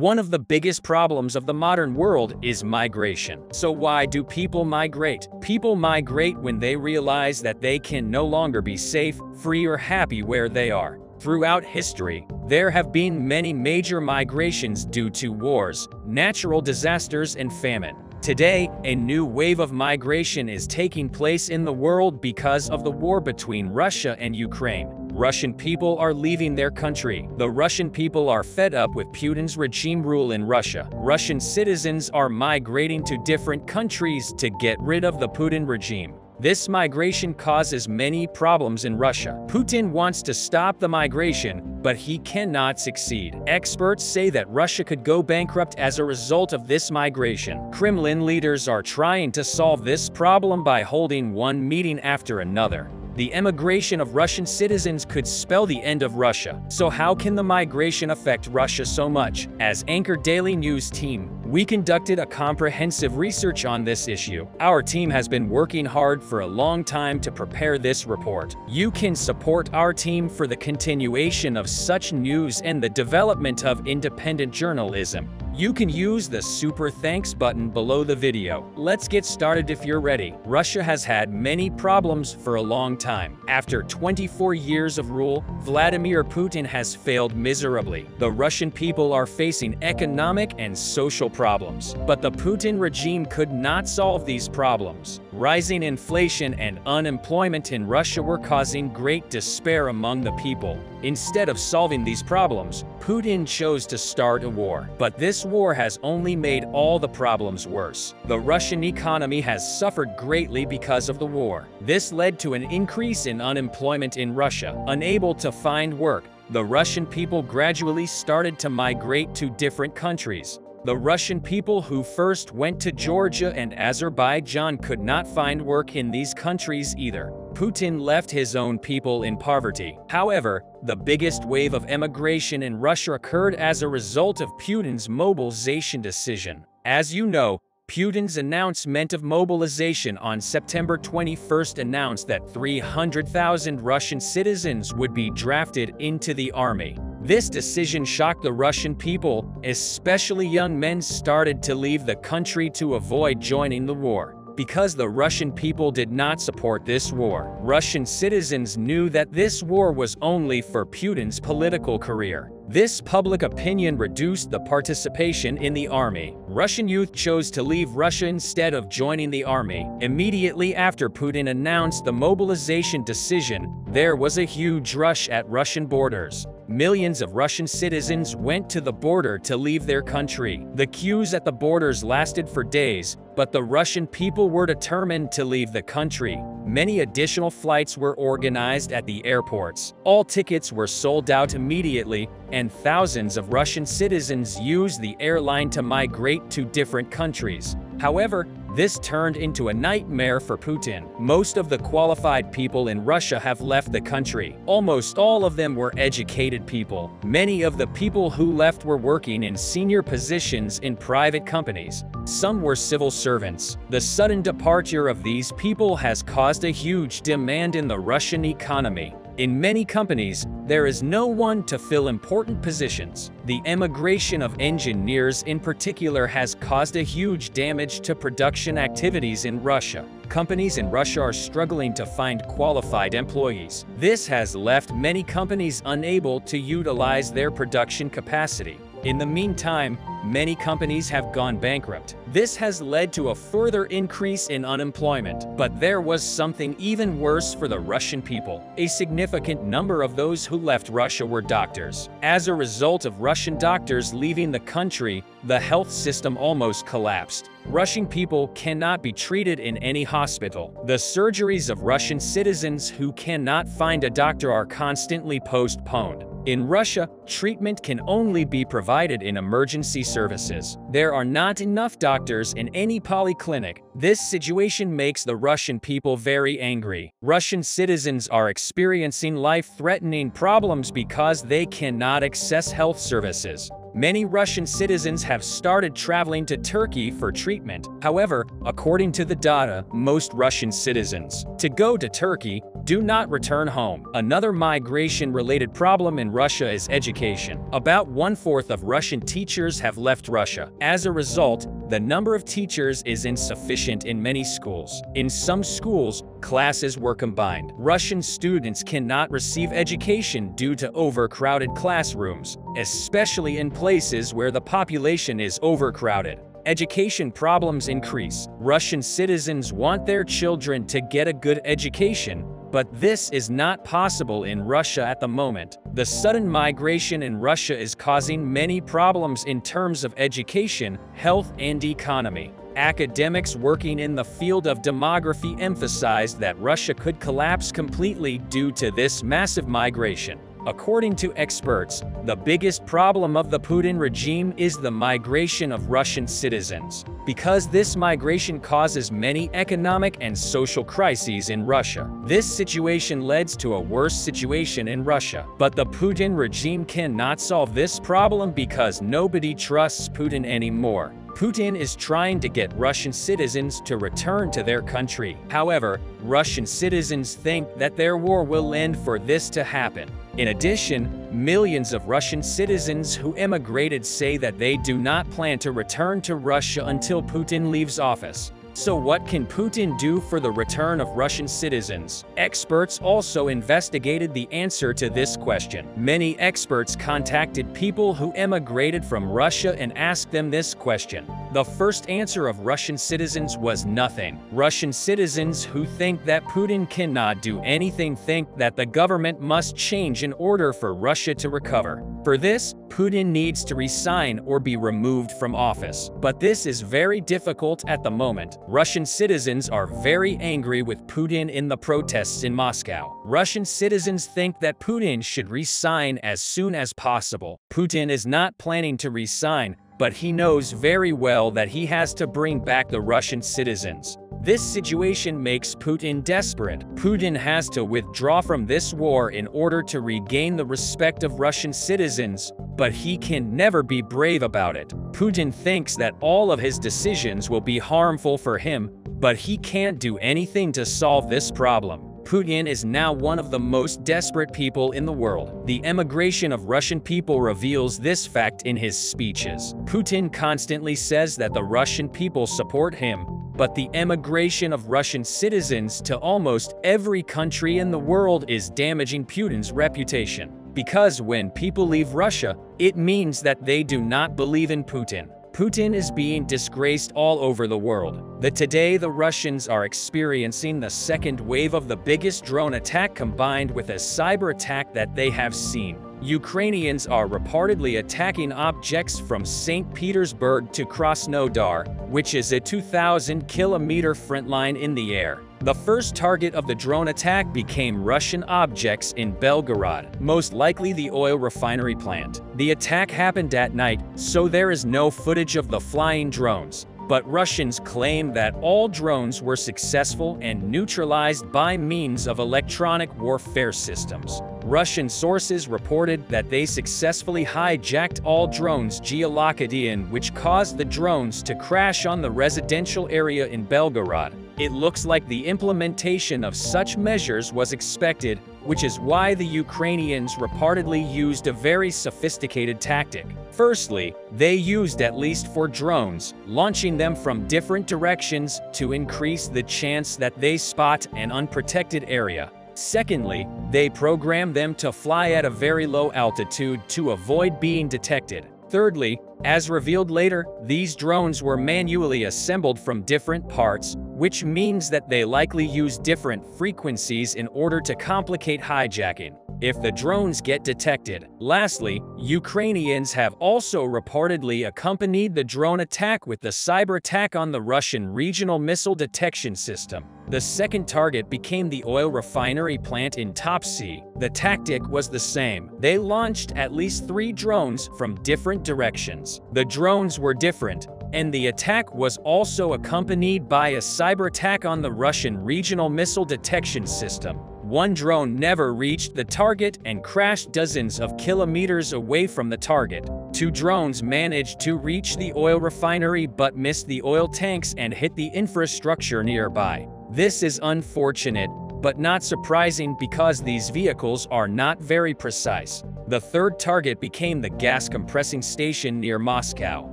One of the biggest problems of the modern world is migration. So why do people migrate? People migrate when they realize that they can no longer be safe, free, or happy where they are. Throughout history, there have been many major migrations due to wars, natural disasters, and famine. Today, a new wave of migration is taking place in the world because of the war between Russia and Ukraine. Russian people are leaving their country. The Russian people are fed up with Putin's regime rule in Russia. Russian citizens are migrating to different countries to get rid of the Putin regime. This migration causes many problems in Russia. Putin wants to stop the migration, but he cannot succeed. Experts say that Russia could go bankrupt as a result of this migration. Kremlin leaders are trying to solve this problem by holding one meeting after another. The emigration of Russian citizens could spell the end of Russia. So how can the migration affect Russia so much? As Anchor Daily News team, we conducted a comprehensive research on this issue. Our team has been working hard for a long time to prepare this report. You can support our team for the continuation of such news and the development of independent journalism. You can use the super thanks button below the video. Let's get started if you're ready. Russia has had many problems for a long time. After 24 years of rule, Vladimir Putin has failed miserably. The Russian people are facing economic and social problems. But the Putin regime could not solve these problems. Rising inflation and unemployment in Russia were causing great despair among the people. Instead of solving these problems, Putin chose to start a war. But this war has only made all the problems worse. The Russian economy has suffered greatly because of the war. This led to an increase in unemployment in Russia. Unable to find work, the Russian people gradually started to migrate to different countries. The Russian people who first went to Georgia and Azerbaijan could not find work in these countries either. Putin left his own people in poverty. However, the biggest wave of emigration in Russia occurred as a result of Putin's mobilization decision. As you know, Putin's announcement of mobilization on September 21st announced that 300,000 Russian citizens would be drafted into the army. This decision shocked the Russian people, especially young men started to leave the country to avoid joining the war. Because the Russian people did not support this war, Russian citizens knew that this war was only for Putin's political career. This public opinion reduced the participation in the army. Russian youth chose to leave Russia instead of joining the army. Immediately after Putin announced the mobilization decision, there was a huge rush at Russian borders. Millions of Russian citizens went to the border to leave their country. The queues at the borders lasted for days, but the Russian people were determined to leave the country. Many additional flights were organized at the airports. All tickets were sold out immediately, and thousands of Russian citizens used the airline to migrate to different countries. However, this turned into a nightmare for Putin. Most of the qualified people in Russia have left the country. Almost all of them were educated people. Many of the people who left were working in senior positions in private companies. Some were civil servants. The sudden departure of these people has caused a huge demand in the Russian economy. In many companies, there is no one to fill important positions. The emigration of engineers in particular has caused a huge damage to production activities in Russia. Companies in Russia are struggling to find qualified employees. This has left many companies unable to utilize their production capacity. In the meantime, many companies have gone bankrupt. This has led to a further increase in unemployment. But there was something even worse for the Russian people. A significant number of those who left Russia were doctors. As a result of Russian doctors leaving the country, the health system almost collapsed. Russian people cannot be treated in any hospital. The surgeries of Russian citizens who cannot find a doctor are constantly postponed. In Russia, treatment can only be provided in emergency services. There are not enough doctors in any polyclinic. This situation makes the Russian people very angry. Russian citizens are experiencing life-threatening problems because they cannot access health services. Many Russian citizens have started traveling to Turkey for treatment. However, according to the data, most Russian citizens to go to Turkey do not return home. Another migration-related problem in Russia is education. About 1/4 of Russian teachers have left Russia. As a result, the number of teachers is insufficient in many schools. In some schools, classes were combined. Russian students cannot receive education due to overcrowded classrooms, especially in places where the population is overcrowded. Education problems increase. Russian citizens want their children to get a good education, but this is not possible in Russia at the moment. The sudden migration in Russia is causing many problems in terms of education, health, and economy. Academics working in the field of demography emphasized that Russia could collapse completely due to this massive migration. According to experts, the biggest problem of the Putin regime is the migration of Russian citizens, because this migration causes many economic and social crises in Russia. This situation leads to a worse situation in Russia. But the Putin regime cannot solve this problem because nobody trusts Putin anymore. Putin is trying to get Russian citizens to return to their country. However, Russian citizens think that their war will end for this to happen. In addition, millions of Russian citizens who emigrated say that they do not plan to return to Russia until Putin leaves office. So what can Putin do for the return of Russian citizens? Experts also investigated the answer to this question. Many experts contacted people who emigrated from Russia and asked them this question. The first answer of Russian citizens was nothing. Russian citizens who think that Putin cannot do anything think that the government must change in order for Russia to recover. For this, Putin needs to resign or be removed from office. But this is very difficult at the moment. Russian citizens are very angry with Putin in the protests in Moscow. Russian citizens think that Putin should resign as soon as possible. Putin is not planning to resign, but he knows very well that he has to bring back the Russian citizens. This situation makes Putin desperate. Putin has to withdraw from this war in order to regain the respect of Russian citizens, but he can never be brave about it. Putin thinks that all of his decisions will be harmful for him, but he can't do anything to solve this problem. Putin is now one of the most desperate people in the world. The emigration of Russian people reveals this fact in his speeches. Putin constantly says that the Russian people support him, but the emigration of Russian citizens to almost every country in the world is damaging Putin's reputation. Because when people leave Russia, it means that they do not believe in Putin. Putin is being disgraced all over the world. Today the Russians are experiencing the second wave of the biggest drone attack combined with a cyber attack that they have seen. Ukrainians are reportedly attacking objects from St. Petersburg to Krasnodar, which is a 2,000-kilometer front line in the air. The first target of the drone attack became Russian objects in Belgorod, most likely the oil refinery plant. The attack happened at night, so there is no footage of the flying drones. But Russians claim that all drones were successful and neutralized by means of electronic warfare systems. Russian sources reported that they successfully hijacked all drones geolocalized, which caused the drones to crash on the residential area in Belgorod. It looks like the implementation of such measures was expected, which is why the Ukrainians reportedly used a very sophisticated tactic. Firstly, they used at least 4 drones, launching them from different directions to increase the chance that they spot an unprotected area. Secondly, they programmed them to fly at a very low altitude to avoid being detected. Thirdly, as revealed later, these drones were manually assembled from different parts, which means that they likely use different frequencies in order to complicate hijacking if the drones get detected. Lastly, Ukrainians have also reportedly accompanied the drone attack with the cyber attack on the Russian regional missile detection system. The second target became the oil refinery plant in Topsy. The tactic was the same. They launched at least 3 drones from different directions. The drones were different, and the attack was also accompanied by a cyber attack on the Russian regional missile detection system. One drone never reached the target and crashed dozens of kilometers away from the target. 2 drones managed to reach the oil refinery but missed the oil tanks and hit the infrastructure nearby. This is unfortunate, but not surprising because these vehicles are not very precise. The third target became the gas compressing station near Moscow.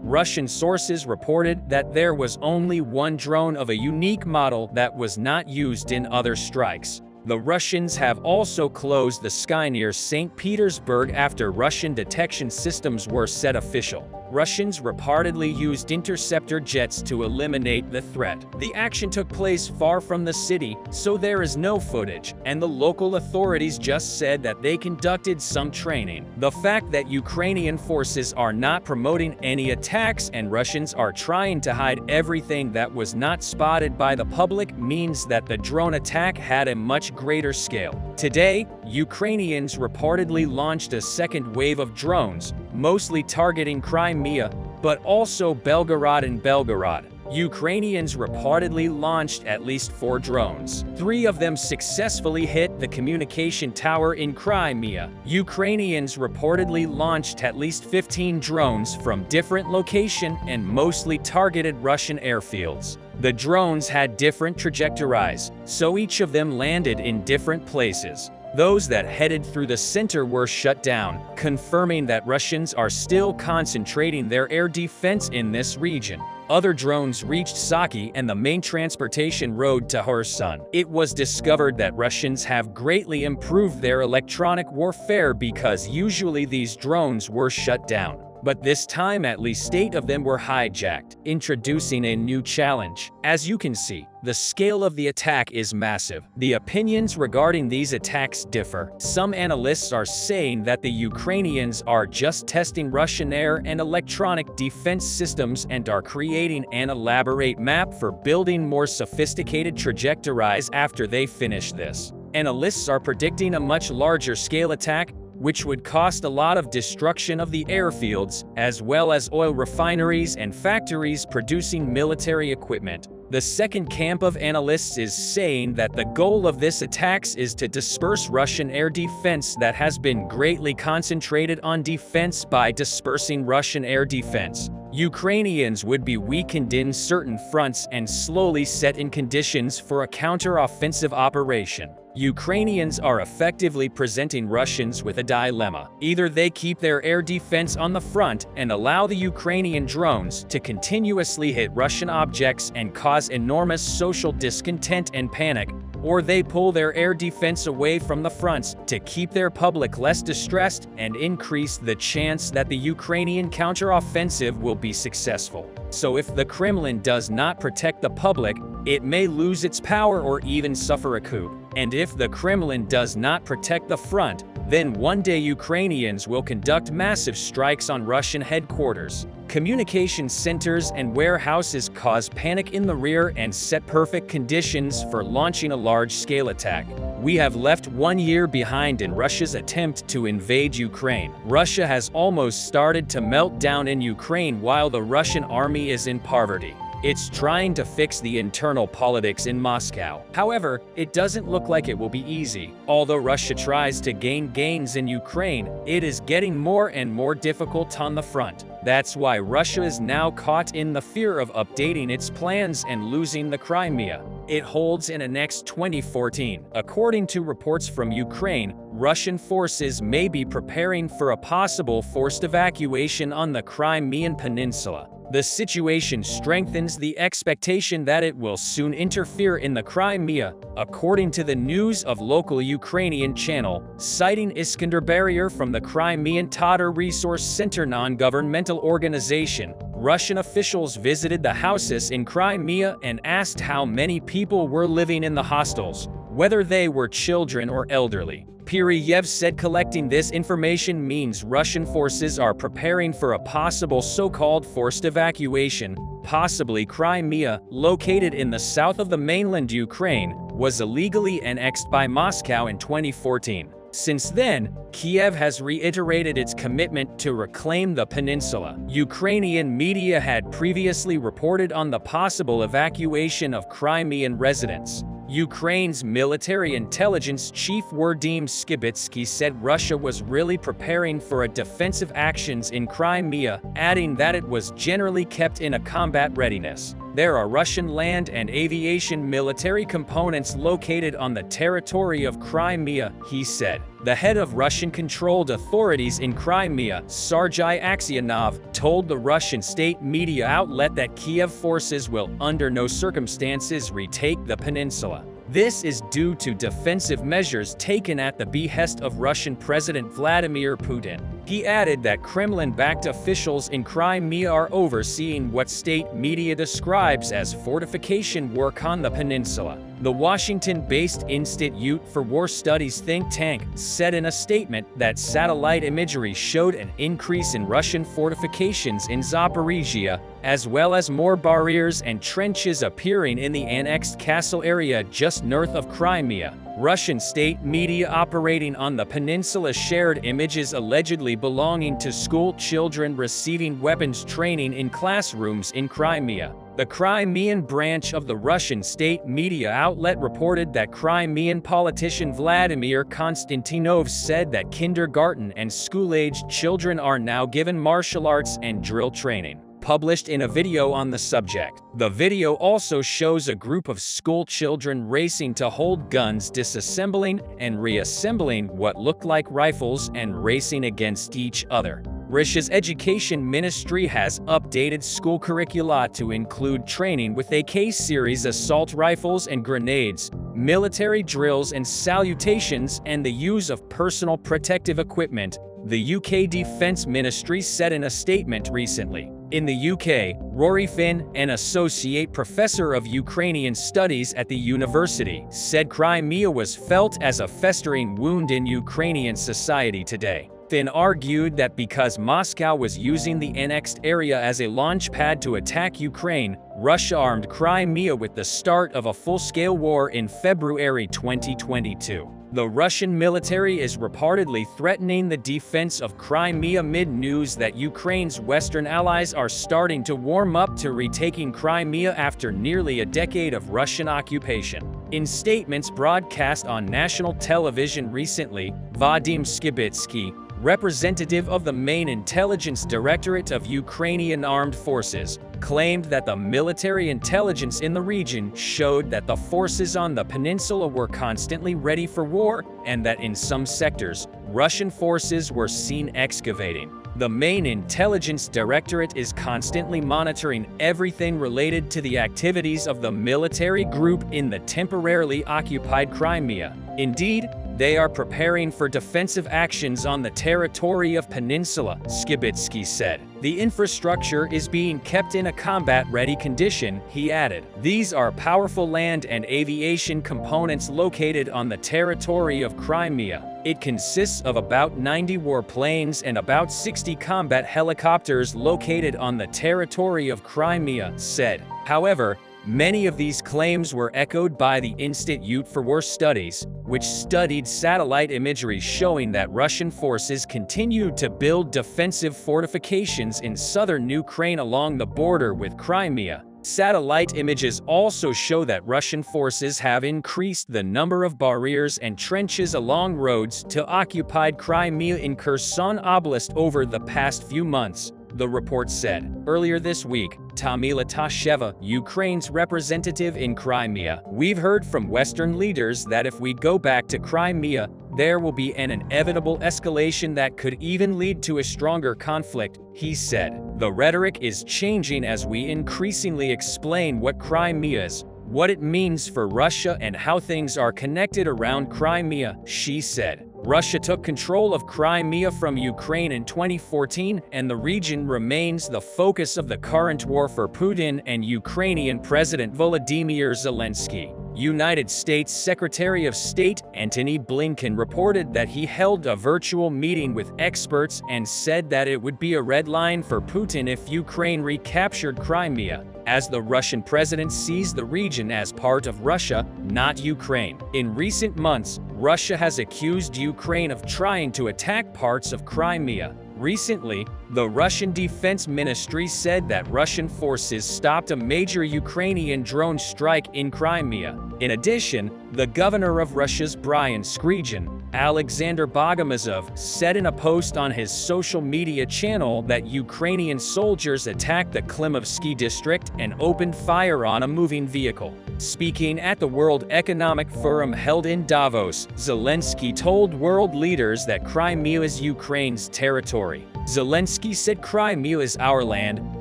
Russian sources reported that there was only one drone of a unique model that was not used in other strikes. The Russians have also closed the sky near St. Petersburg after Russian detection systems were set official. Russians reportedly used interceptor jets to eliminate the threat. The action took place far from the city, so there is no footage, and the local authorities just said that they conducted some training. The fact that Ukrainian forces are not promoting any attacks and Russians are trying to hide everything that was not spotted by the public means that the drone attack had a much greater scale. Today, Ukrainians reportedly launched a second wave of drones, mostly targeting Crimea, but also Belgorod and Belgorod. Ukrainians reportedly launched at least 4 drones. 3 of them successfully hit the communication tower in Crimea. Ukrainians reportedly launched at least 15 drones from different locations and mostly targeted Russian airfields. The drones had different trajectories, so each of them landed in different places. Those that headed through the center were shut down, confirming that Russians are still concentrating their air defense in this region. Other drones reached Saki and the main transportation road to Kherson. It was discovered that Russians have greatly improved their electronic warfare because usually these drones were shut down. But this time at least 8 of them were hijacked, introducing a new challenge. As you can see, the scale of the attack is massive. The opinions regarding these attacks differ. Some analysts are saying that the Ukrainians are just testing Russian air and electronic defense systems and are creating an elaborate map for building more sophisticated trajectories after they finish this. Analysts are predicting a much larger scale attack, which would cost a lot of destruction of the airfields, as well as oil refineries and factories producing military equipment. The second camp of analysts is saying that the goal of this attacks is to disperse Russian air defense that has been greatly concentrated on defense by dispersing Russian air defense. Ukrainians would be weakened in certain fronts and slowly set in conditions for a counter-offensive operation. Ukrainians are effectively presenting Russians with a dilemma. Either they keep their air defense on the front and allow the Ukrainian drones to continuously hit Russian objects and cause enormous social discontent and panic, or they pull their air defense away from the fronts to keep their public less distressed and increase the chance that the Ukrainian counteroffensive will be successful. So if the Kremlin does not protect the public, it may lose its power or even suffer a coup. And if the Kremlin does not protect the front, then one day Ukrainians will conduct massive strikes on Russian headquarters. Communication centers and warehouses cause panic in the rear and set perfect conditions for launching a large-scale attack. We have left 1 year behind in Russia's attempt to invade Ukraine. Russia has almost started to melt down in Ukraine while the Russian army is in poverty. It's trying to fix the internal politics in Moscow. However, it doesn't look like it will be easy. Although Russia tries to gain gains in Ukraine, it is getting more and more difficult on the front. That's why Russia is now caught in the fear of updating its plans and losing the Crimea it holds in annexed 2014. According to reports from Ukraine, Russian forces may be preparing for a possible forced evacuation on the Crimean Peninsula. The situation strengthens the expectation that it will soon interfere in the Crimea, according to the news of local Ukrainian channel, citing Iskander Barrier from the Crimean Tatar Resource Center non-governmental organization. Russian officials visited the houses in Crimea and asked how many people were living in the hostels, whether they were children or elderly. Pyryev said collecting this information means Russian forces are preparing for a possible so-called forced evacuation. Possibly Crimea, located in the south of the mainland Ukraine, was illegally annexed by Moscow in 2014. Since then, Kiev has reiterated its commitment to reclaim the peninsula. Ukrainian media had previously reported on the possible evacuation of Crimean residents. Ukraine's military intelligence chief Wardym Skibitsky said Russia was really preparing for a defensive actions in Crimea, adding that it was generally kept in a combat readiness. There are Russian land and aviation military components located on the territory of Crimea, he said. The head of Russian-controlled authorities in Crimea, Sergei Aksyonov, told the Russian state media outlet that Kiev forces will under no circumstances retake the peninsula. This is due to defensive measures taken at the behest of Russian President Vladimir Putin. He added that Kremlin-backed officials in Crimea are overseeing what state media describes as fortification work on the peninsula. The Washington-based Institute for War Studies think tank said in a statement that satellite imagery showed an increase in Russian fortifications in Zaporizhia, as well as more barriers and trenches appearing in the annexed castle area just north of Crimea. Russian state media operating on the peninsula shared images allegedly belonging to school children receiving weapons training in classrooms in Crimea. The Crimean branch of the Russian state media outlet reported that Crimean politician Vladimir Konstantinov said that kindergarten and school-aged children are now given martial arts and drill training, published in a video on the subject. The video also shows a group of school children racing to hold guns, disassembling and reassembling what looked like rifles and racing against each other. Russia's education ministry has updated school curricula to include training with AK-series assault rifles and grenades, military drills and salutations, and the use of personal protective equipment, the UK Defense Ministry said in a statement recently. In the UK, Rory Finn, an associate professor of Ukrainian studies at the university, said Crimea was felt as a festering wound in Ukrainian society today. Finn argued that because Moscow was using the annexed area as a launchpad to attack Ukraine, Russia armed Crimea with the start of a full-scale war in February 2022. The Russian military is reportedly threatening the defense of Crimea amid news that Ukraine's Western allies are starting to warm up to retaking Crimea after nearly a decade of Russian occupation. In statements broadcast on national television recently, Vadim Skibitsky, representative of the main intelligence directorate of Ukrainian armed forces, claimed that the military intelligence in the region showed that the forces on the peninsula were constantly ready for war and that in some sectors, Russian forces were seen excavating. The main intelligence directorate is constantly monitoring everything related to the activities of the military group in the temporarily occupied Crimea. Indeed, they are preparing for defensive actions on the territory of Peninsula, Skibitsky said. The infrastructure is being kept in a combat-ready condition, he added. These are powerful land and aviation components located on the territory of Crimea. It consists of about 90 warplanes and about 60 combat helicopters located on the territory of Crimea, said. However, many of these claims were echoed by the Institute for War Studies, which studied satellite imagery showing that Russian forces continued to build defensive fortifications in southern Ukraine along the border with Crimea. Satellite images also show that Russian forces have increased the number of barriers and trenches along roads to occupied Crimea in Kherson Oblast over the past few months, the report said. Earlier this week, Tamila Tasheva, Ukraine's representative in Crimea, "We've heard from Western leaders that if we go back to Crimea, there will be an inevitable escalation that could even lead to a stronger conflict," he said. "The rhetoric is changing as we increasingly explain what Crimea is, what it means for Russia and how things are connected around Crimea," she said. Russia took control of Crimea from Ukraine in 2014, and the region remains the focus of the current war for Putin and Ukrainian President Volodymyr Zelensky. United States Secretary of State Antony Blinken reported that he held a virtual meeting with experts and said that it would be a red line for Putin if Ukraine recaptured Crimea, as the Russian president sees the region as part of Russia, not Ukraine. In recent months, Russia has accused Ukraine of trying to attack parts of Crimea. Recently, the Russian Defense Ministry said that Russian forces stopped a major Ukrainian drone strike in Crimea. In addition, the governor of Russia's Bryan Skripal Alexander Bogomazov, said in a post on his social media channel that Ukrainian soldiers attacked the Klimovsky district and opened fire on a moving vehicle. Speaking at the World Economic Forum held in Davos, Zelensky told world leaders that Crimea is Ukraine's territory. Zelensky said Crimea is our land,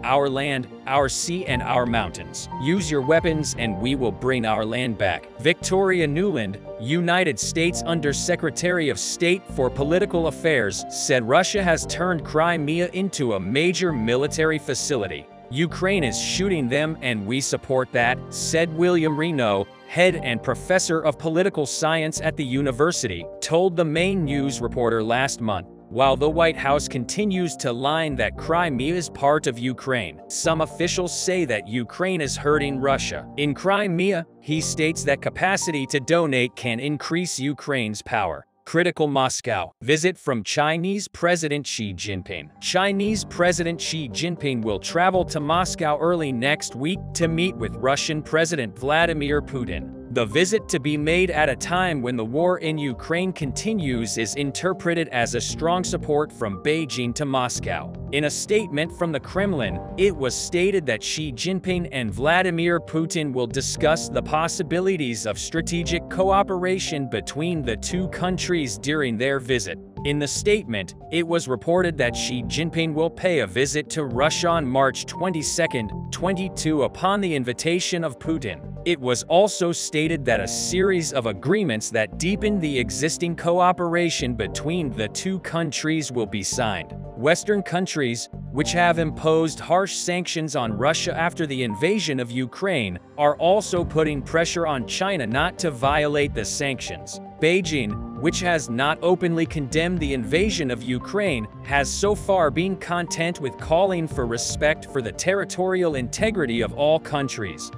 our sea and our mountains. Use your weapons and we will bring our land back. Victoria Nuland, United States Under-Secretary of State for Political Affairs, said Russia has turned Crimea into a major military facility. Ukraine is shooting them and we support that, said William Reno, head and professor of political science at the university, told the main news reporter last month. While the White House continues to line that Crimea is part of Ukraine, some officials say that Ukraine is hurting Russia. In Crimea, he states that capacity to donate can increase Ukraine's power. Critical Moscow. Visit from Chinese President Xi Jinping. Chinese President Xi Jinping will travel to Moscow early next week to meet with Russian President Vladimir Putin. The visit, to be made at a time when the war in Ukraine continues, is interpreted as a strong support from Beijing to Moscow. In a statement from the Kremlin, it was stated that Xi Jinping and Vladimir Putin will discuss the possibilities of strategic cooperation between the two countries during their visit. In the statement, it was reported that Xi Jinping will pay a visit to Russia on March 22, 2022 upon the invitation of Putin. It was also stated that a series of agreements that deepen the existing cooperation between the two countries will be signed. Western countries, which have imposed harsh sanctions on Russia after the invasion of Ukraine, are also putting pressure on China not to violate the sanctions. Beijing, which has not openly condemned the invasion of Ukraine, has so far been content with calling for respect for the territorial integrity of all countries.